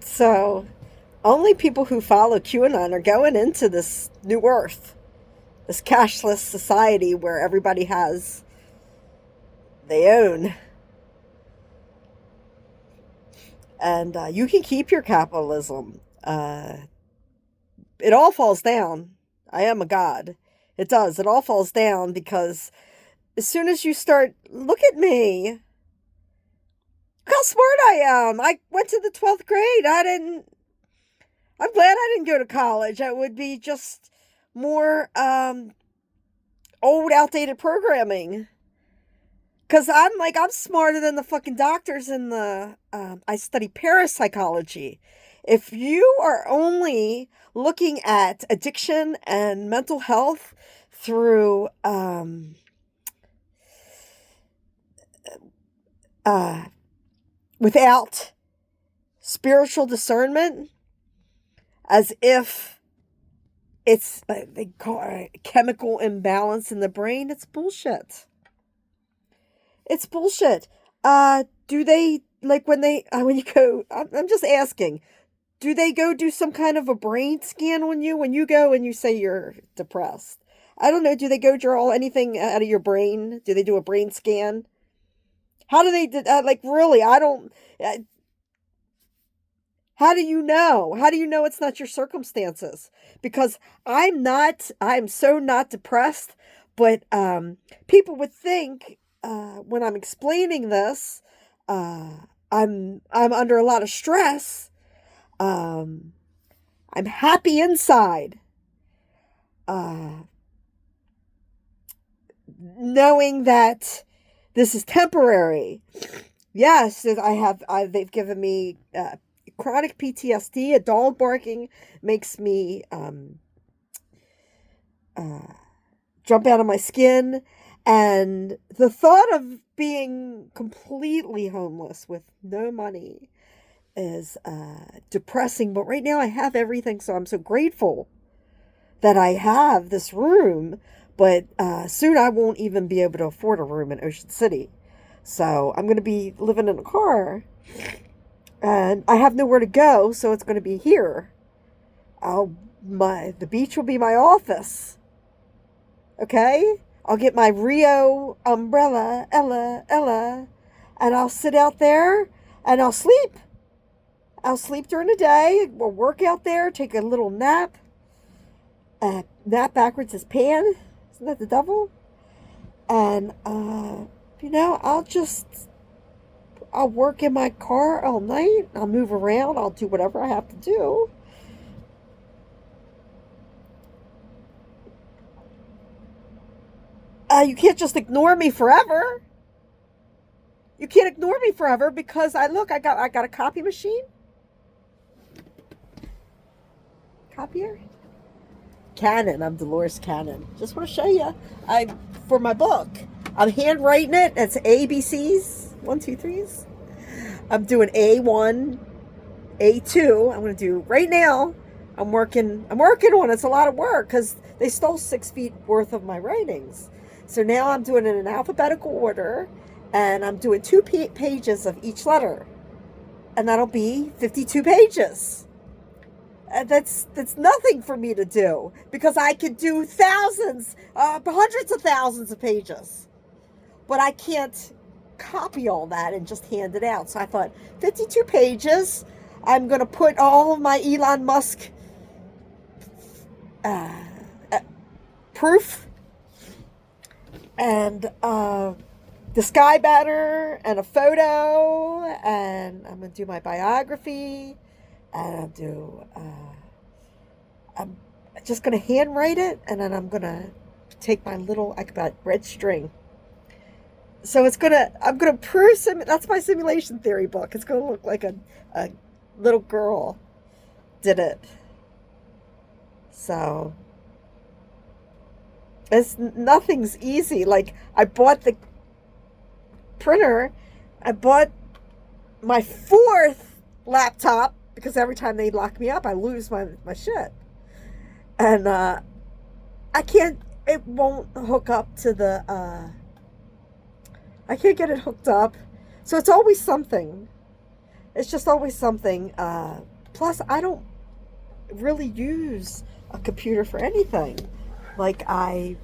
So, only people who follow QAnon are going into this new earth, this cashless society where everybody has they own, and you can keep your capitalism. It all falls down. I am a god. It does. It all falls down because as soon as you start, look at me. Look how smart I am. I went to the 12th grade. I'm glad I didn't go to college. I would be just more old, outdated programming. Because I'm smarter than the fucking doctors in the, I study parapsychology. If you are only looking at addiction and mental health through, uh, without spiritual discernment, as if it's, they call it a chemical imbalance in the brain, it's bullshit. It's bullshit. Do they, like, when you go, I'm just asking, do they go do some kind of a brain scan on you when you go and you say you're depressed? I don't know. Do they go draw anything out of your brain? Do they do a brain scan? How do they, like, really? I don't, uh, how do you know? How do you know it's not your circumstances? Because I'm so not depressed, but people would think when I'm explaining this, uh, I'm under a lot of stress. Um, I'm happy inside, uh, knowing that this is temporary. Yes, they've given me chronic PTSD. A dog barking makes me uh, jump out of my skin. And the thought of being completely homeless with no money is depressing. But right now I have everything, so I'm so grateful that I have this room. But soon I won't even be able to afford a room in Ocean City. So I'm going to be living in a car. And I have nowhere to go, so it's going to be here. The beach will be my office. Okay? I'll get my Rio umbrella, Ella, and I'll sit out there and I'll sleep. I'll sleep during the day. We'll work out there, take a little nap. Nap backwards is pan. Isn't that the devil? And, I'll work in my car all night. I'll move around. I'll do whatever I have to do. You can't just ignore me forever. You can't ignore me forever because I got a copy machine. Copier? Canon. I'm Dolores Cannon. Just want to show you. For my book. I'm handwriting it. It's ABCs. 1, 2, 3s. I'm doing A1, A2. I'm going to do right now. I'm working on it. It's a lot of work because they stole 6 feet worth of my writings. So now I'm doing it in alphabetical order, and I'm doing 2 pages of each letter, and that'll be 52 pages. That's nothing for me to do because I could do thousands, hundreds of thousands of pages, but I can't copy all that and just hand it out. So I thought 52 pages. I'm going to put all of my Elon Musk uh, uh, proof and the sky banner and a photo, and I'm going to do my biography, and I'm just going to handwrite it, and then I'm going to take my little, I got red string. So I'm going to prove, that's my simulation theory book. It's going to look like a little girl did it. So, nothing's easy. Like, I bought the printer. I bought my 4th laptop because every time they lock me up, I lose my shit. And, it won't hook up to I can't get it hooked up. So it's always something. It's just always something. Plus, I don't really use a computer for anything. Like I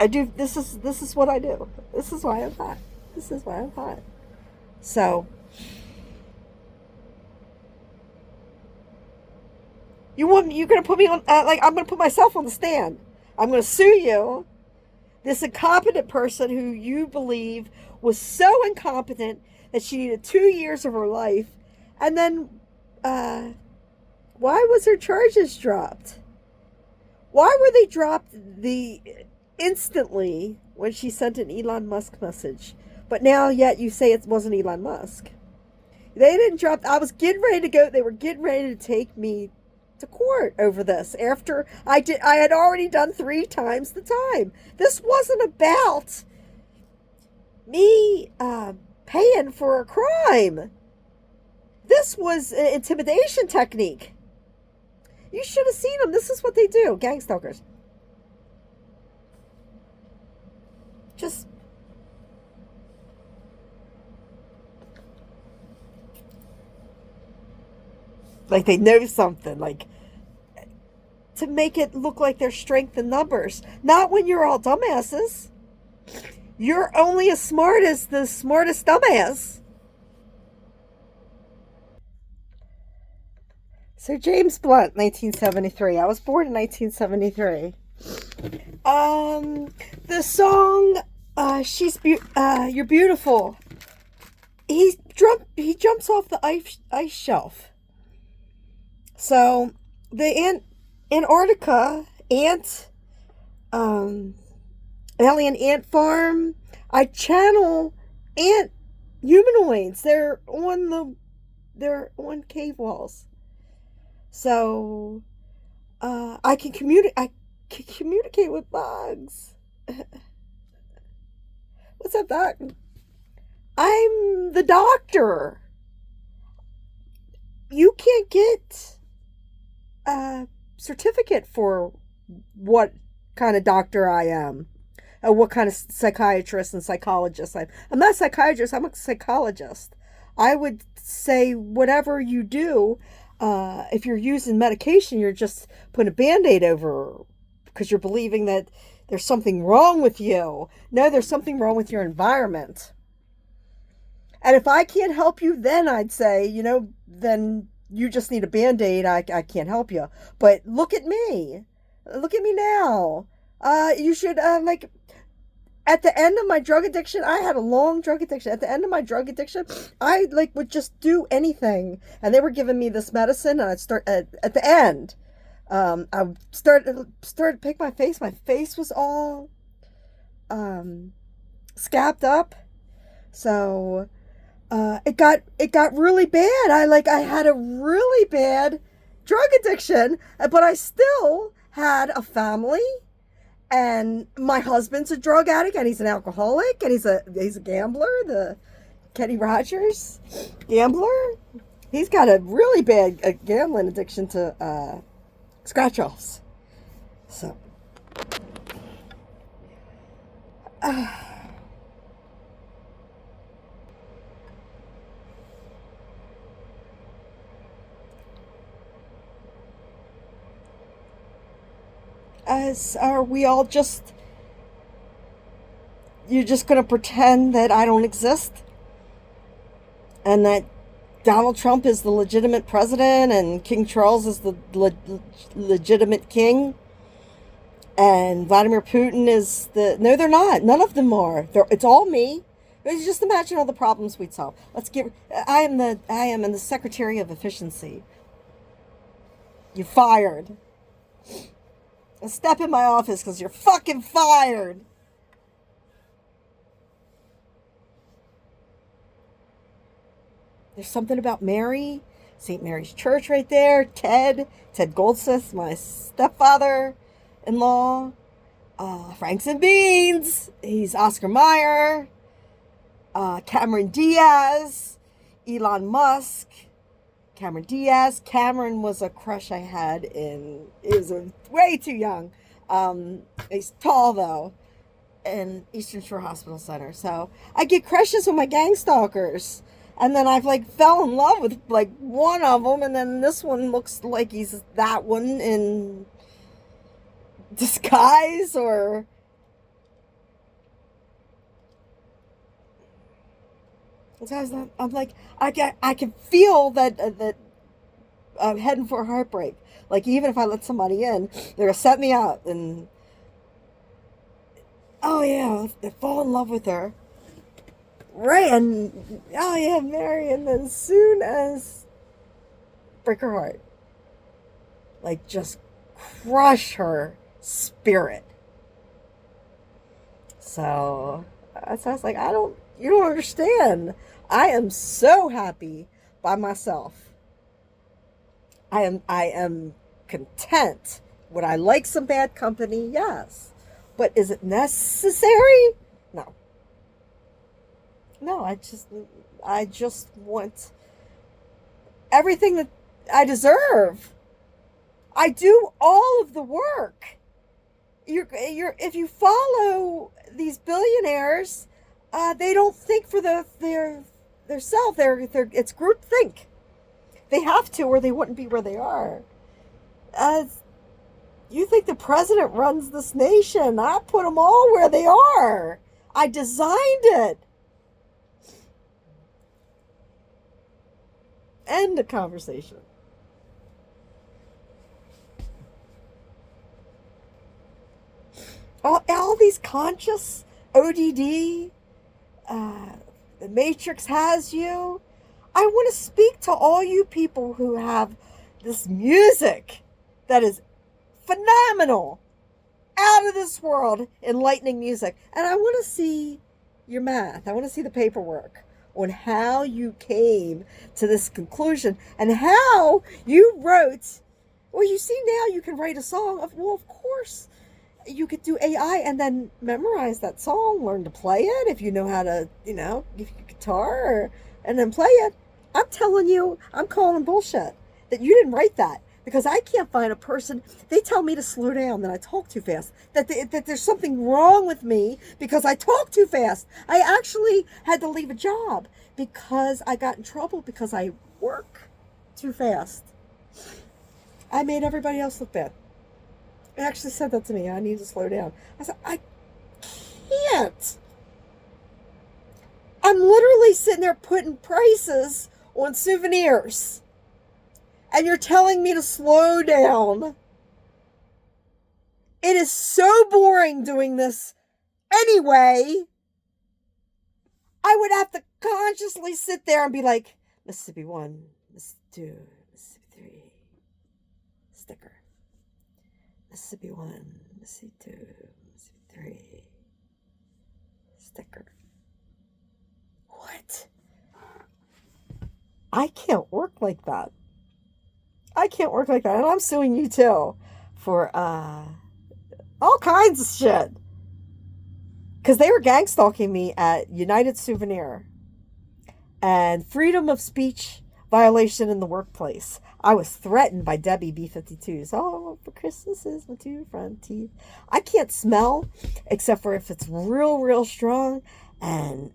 do. This is what I do. This is why I'm hot. This is why I'm hot. So you're gonna put me on like I'm gonna put myself on the stand. I'm gonna sue you. This incompetent person who you believe was so incompetent that she needed 2 years of her life, and then why was her charges dropped? Why were they dropped the instantly when she sent an Elon Musk message? But now yet you say it wasn't Elon Musk. They didn't drop. I was getting ready to go. They were getting ready to take me to court over this after I had already done 3 times the time. This wasn't about me paying for a crime. This was an intimidation technique. You should have seen them. This is what they do, gang stalkers. Just like they know something, like to make it look like there's strength in numbers. Not when you're all dumbasses. You're only as smart as the smartest dumbass. So James Blunt, 1973. I was born in 1973. The song, You're Beautiful. He jumps off the ice shelf. So the Antarctica alien ant farm. I channel ant humanoids. They're on cave walls. So I can communicate with bugs. What's up, Doc? I'm the doctor. You can't get a certificate for what kind of doctor I am. What kind of psychiatrist and psychologist I'm not a psychiatrist, I'm a psychologist. I would say whatever you do, if you're using medication, you're just putting a Band-Aid over because you're believing that there's something wrong with you. No, there's something wrong with your environment. And if I can't help you, then I'd say, then you just need a Band-Aid. I can't help you. But look at me. Look at me now. You should, at the end of my drug addiction, I had a long drug addiction. At the end of my drug addiction, I would just do anything. And they were giving me this medicine, and I'd start at the end. I started to pick my face. My face was all scabbed up. So it got really bad. I had a really bad drug addiction, but I still had a family. And my husband's a drug addict, and he's an alcoholic, and he's a gambler. The Kenny Rogers gambler. He's got a really bad gambling addiction to scratch offs. So, are we all just... You're just going to pretend that I don't exist? And that Donald Trump is the legitimate president and King Charles is the legitimate king? And Vladimir Putin is the... No, they're not. None of them are. It's all me. Just imagine all the problems we'd solve. I am the Secretary of Efficiency. You're fired. Step in my office because you're fucking fired. There's something about Mary, St. Mary's Church right there. Ted Goldsmith, my stepfather-in-law. Franks and Beans. He's Oscar Mayer. Cameron Diaz. Elon Musk. Cameron Diaz. Cameron was a crush I had he was way too young. He's tall though. In Eastern Shore Hospital Center. So I get crushes with my gang stalkers. And then I've like fell in love with like one of them, and then this one looks like he's that one in disguise, or I'm like, I can feel that I'm heading for a heartbreak. Like, even if I let somebody in, they're gonna set me up, and oh yeah, they fall in love with her, right? And oh yeah, marry, and then as soon as break her heart, like just crush her spirit. So I was like, you don't understand. I am so happy by myself. I am content. Would I like some bad company? Yes. But is it necessary? No. No, I just want everything that I deserve. I do all of the work. If you follow these billionaires, they don't think for their self. It's group think. They have to, or they wouldn't be where they are. You think the president runs this nation? I put them all where they are. I designed it. End the conversation. All these conscious ODD, the Matrix has you. I want to speak to all you people who have this music that is phenomenal, out of this world, enlightening music. And I want to see your math. I want to see the paperwork on how you came to this conclusion and how you wrote. Well, you see, now you can write a song. Of course, you could do AI and then memorize that song, learn to play it if you know how to, give your guitar, and then play it. I'm telling you, I'm calling bullshit that you didn't write that, because I can't find a person. They tell me to slow down, that I talk too fast, that there's something wrong with me because I talk too fast. I actually had to leave a job because I got in trouble because I work too fast. I made everybody else look bad. They actually said that to me. I need to slow down. I said, I can't. I'm literally sitting there putting prices on souvenirs, and you're telling me to slow down. It is so boring doing this anyway. I would have to consciously sit there and be like, Mississippi 1, Mississippi 2, Mississippi 3, sticker. Mississippi 1, Mississippi 2, Mississippi 3, sticker. What? I can't work like that. I can't work like that. And I'm suing you too for all kinds of shit. Because they were gang stalking me at United Souvenir and freedom of speech violation in the workplace. I was threatened by Debbie B52s. Oh, for Christmas is my two front teeth. I can't smell except for if it's real, real strong. And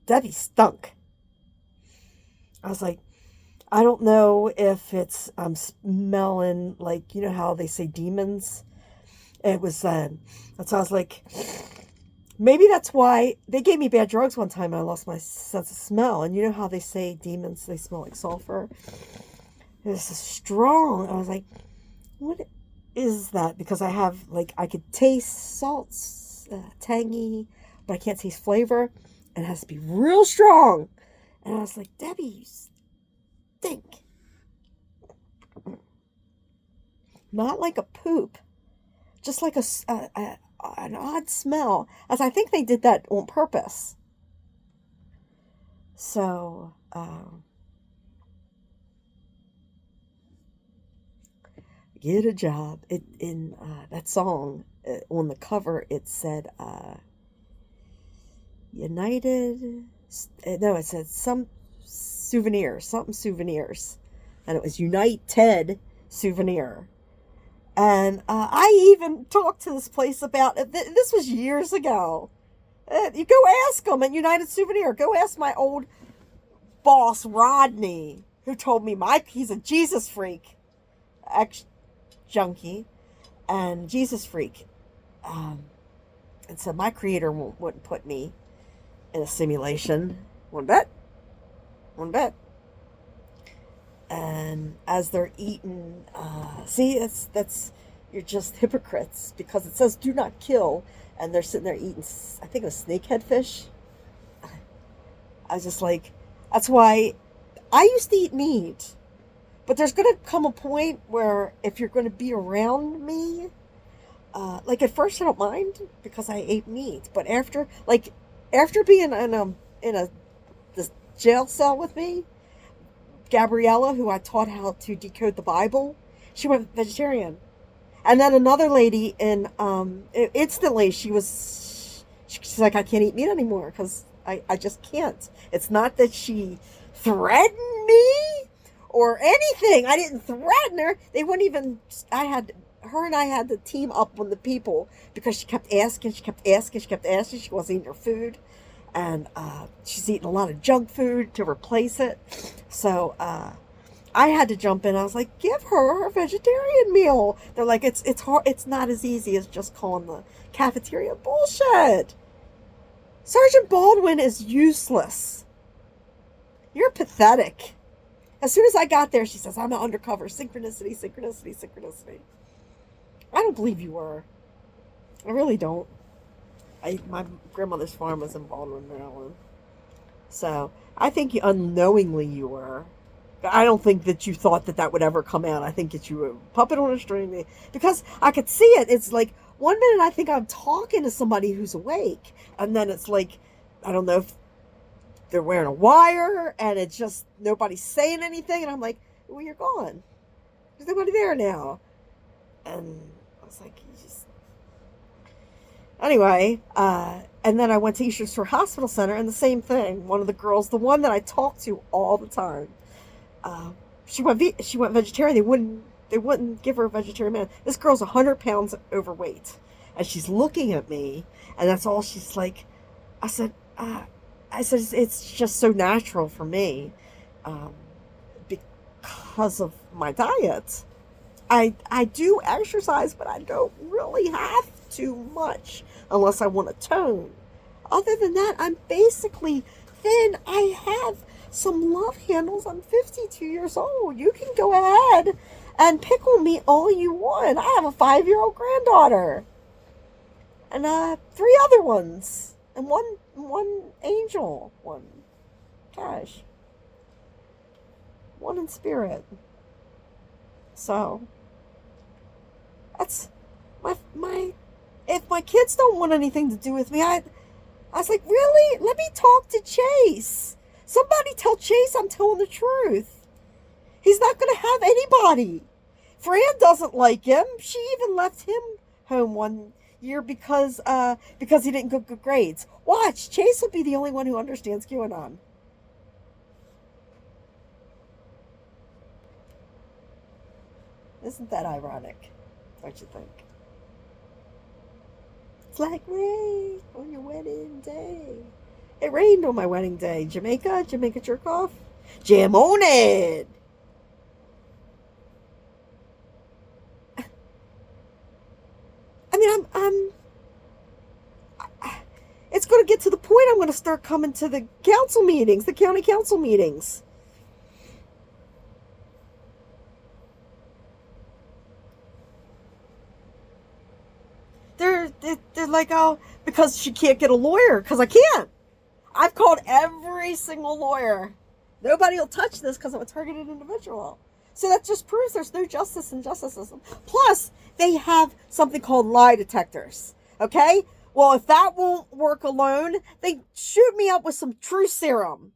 Debbie stunk. I was like, I don't know if I'm smelling, like, you know how they say demons? It was, so I was like, maybe that's why they gave me bad drugs one time and I lost my sense of smell. And you know how they say demons, they smell like sulfur? This is strong. I was like, what is that? Because I could taste salts, tangy, but I can't taste flavor. And it has to be real strong. And I was like, Debbie, you stink. Not like a poop. Just like an odd smell. As I think they did that on purpose. So, get a job. In that song, on the cover, it said, United, no, it said something souvenirs, and it was United Souvenir. And I even talked to this place about it. This was years ago. You go ask them at United Souvenir. Go ask my old boss, Rodney, who told me he's a Jesus freak, ex junkie, and Jesus freak. And so my creator wouldn't put me in a simulation. One bet. One bet. And as they're eating, see, you're just hypocrites, because it says do not kill, and they're sitting there eating, I think it was snakehead fish. I was just like, that's why I used to eat meat, but there's going to come a point where if you're going to be around me, like at first I don't mind because I ate meat, but after being in a this jail cell with me, Gabriella, who I taught how to decode the Bible, she went vegetarian. And then another lady instantly she's like, I can't eat meat anymore because I just can't. It's not that she threatened me or anything. I didn't threaten her. They wouldn't even, her and I had to team up with the people because she kept asking. She wasn't eating her food. And she's eating a lot of junk food to replace it. So I had to jump in. I was like, give her vegetarian meal. They're like, it's hard. It's not as easy as just calling the cafeteria. Bullshit. Sergeant Baldwin is useless. You're pathetic. As soon as I got there, she says, I'm an undercover. Synchronicity. I don't believe you were. I really don't. My grandmother's farm was in Baldwin, Maryland. So I think unknowingly you were. I don't think that you thought that would ever come out. I think that you were a puppet on a string. Because I could see it. It's like, one minute I think I'm talking to somebody who's awake. And then it's like, I don't know if they're wearing a wire. And it's just, nobody's saying anything. And I'm like, well, you're gone. There's nobody there now. And I was like, anyway, and then I went to Eastern Shore Hospital Center, and the same thing. One of the girls, the one that I talk to all the time, she went vegetarian. They wouldn't give her a vegetarian meal. This girl's 100 pounds overweight, and she's looking at me, and that's all she's like. I said, it's just so natural for me, because of my diet. I do exercise, but I don't really have too much unless I want to tone. Other than that, I'm basically thin. I have some love handles. I'm 52 years old. You can go ahead and pickle me all you want. I have a 5-year-old granddaughter and 3 other ones, and one angel, one Cash, one in spirit. So that's my if my kids don't want anything to do with me, I was like, really? Let me talk to Chase. Somebody tell Chase I'm telling the truth. He's not going to have anybody. Fran doesn't like him. She even left him home one year because he didn't get good grades. Watch, Chase will be the only one who understands QAnon. Isn't that ironic? Don't you think? It's like rain on your wedding day. It rained on my wedding day. Jamaica jerk off. Jam on it. I mean, it's going to get to the point I'm going to start coming to the council meetings, the county council meetings. They're like, oh, because she can't get a lawyer, because I can't. I've called every single lawyer. Nobody will touch this because I'm a targeted individual. So that just proves there's no justice in justice system. Plus, they have something called lie detectors. Okay? Well, if that won't work alone, they shoot me up with some truth serum.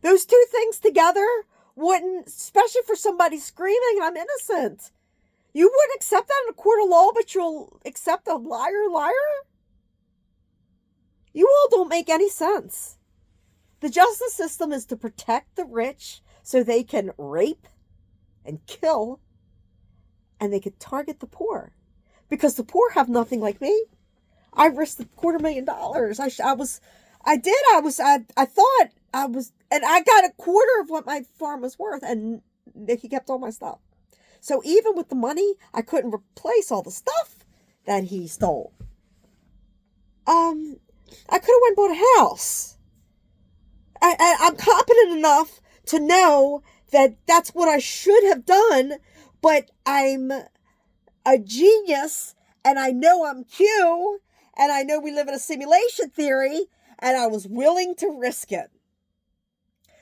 Those two things together wouldn't, especially for somebody screaming, I'm innocent. You wouldn't accept that in a court of law, but you'll accept a liar? You all don't make any sense. The justice system is to protect the rich so they can rape and kill, and they can target the poor. Because the poor have nothing like me. I risked $250,000. I thought I was, and I got a quarter of what my farm was worth, and he kept all my stuff. So even with the money, I couldn't replace all the stuff that he stole. I could have went and bought a house. I'm competent enough to know that that's what I should have done, but I'm a genius, and I know I'm Q, and I know we live in a simulation theory, and I was willing to risk it.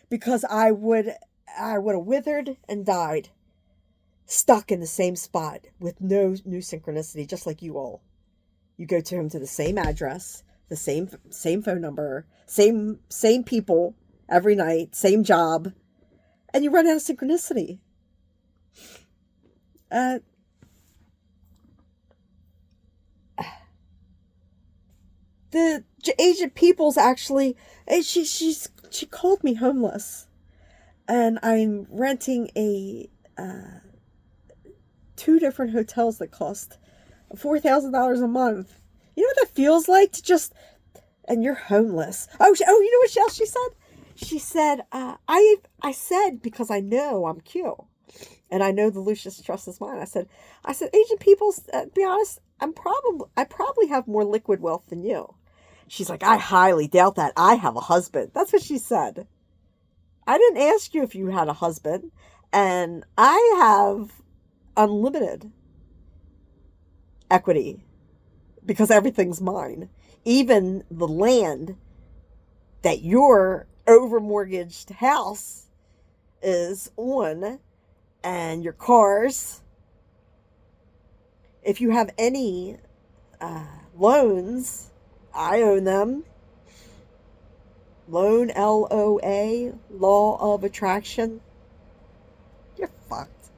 Because I would have withered and died, stuck in the same spot with no new synchronicity, just like you all. You go to him to the same address, the same phone number, same people every night, same job, and you run out of synchronicity. The Agent Peoples actually, she called me homeless, and I'm renting a 2 different hotels that cost $4,000 a month. You know what that feels like to just, and you're homeless. Oh, you know what else she said? She said, I said, because I know I'm Q, and I know the Lucius Trust is mine. I said, Agent Peoples, to be honest, I probably have more liquid wealth than you. She's like, I highly doubt that. I have a husband. That's what she said. I didn't ask you if you had a husband, and I have unlimited equity because everything's mine. Even the land that your overmortgaged house is on, and your cars. If you have any loans, I own them. Loan, LOA, law of attraction. You're fucked.